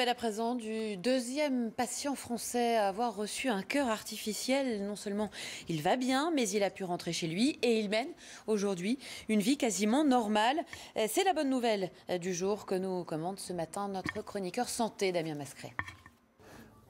Nouvelle à présent du deuxième patient français à avoir reçu un cœur artificiel. Non seulement il va bien, mais il a pu rentrer chez lui et il mène aujourd'hui une vie quasiment normale. C'est la bonne nouvelle du jour que nous commente ce matin notre chroniqueur santé Damien Mascret.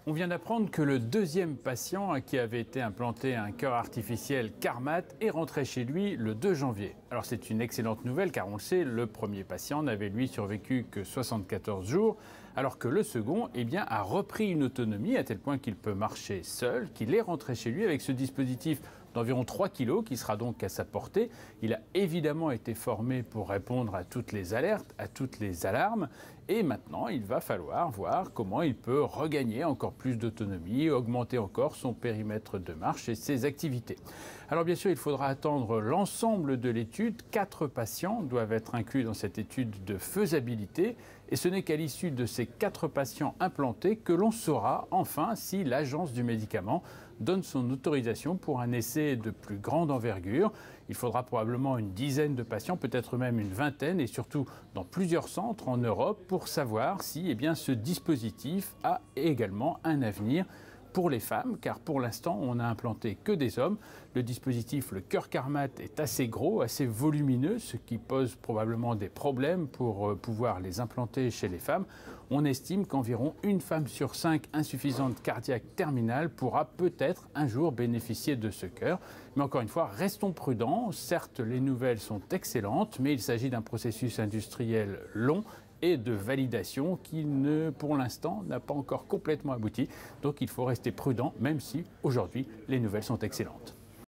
On vient d'apprendre que le deuxième patient à qui avait été implanté un cœur artificiel Carmat est rentré chez lui le 2 janvier. Alors c'est une excellente nouvelle car on le sait, le premier patient n'avait lui survécu que 74 jours, alors que le second a repris une autonomie à tel point qu'il peut marcher seul, qu'il est rentré chez lui avec ce dispositif d'environ 3 kg qui sera donc à sa portée. Il a évidemment été formé pour répondre à toutes les alertes, à toutes les alarmes. Et maintenant, il va falloir voir comment il peut regagner encore plus d'autonomie, augmenter encore son périmètre de marche et ses activités. Alors bien sûr, il faudra attendre l'ensemble de l'étude. 4 patients doivent être inclus dans cette étude de faisabilité. Et ce n'est qu'à l'issue de ces 4 patients implantés que l'on saura enfin si l'agence du médicament donne son autorisation pour un essai de plus grande envergure. Il faudra probablement une dizaine de patients, peut-être même une vingtaine, et surtout dans plusieurs centres en Europe pour savoir si ce dispositif a également un avenir pour les femmes, car pour l'instant, on n'a implanté que des hommes. Le dispositif, le cœur Carmat, est assez gros, assez volumineux, ce qui pose probablement des problèmes pour pouvoir les implanter chez les femmes. On estime qu'environ une femme sur 5 insuffisante cardiaque terminale pourra peut-être un jour bénéficier de ce cœur. Mais encore une fois, restons prudents. Certes, les nouvelles sont excellentes, mais il s'agit d'un processus industriel long et de validation qui, pour l'instant, n'a pas encore complètement abouti. Donc il faut rester prudent, même si aujourd'hui, les nouvelles sont excellentes.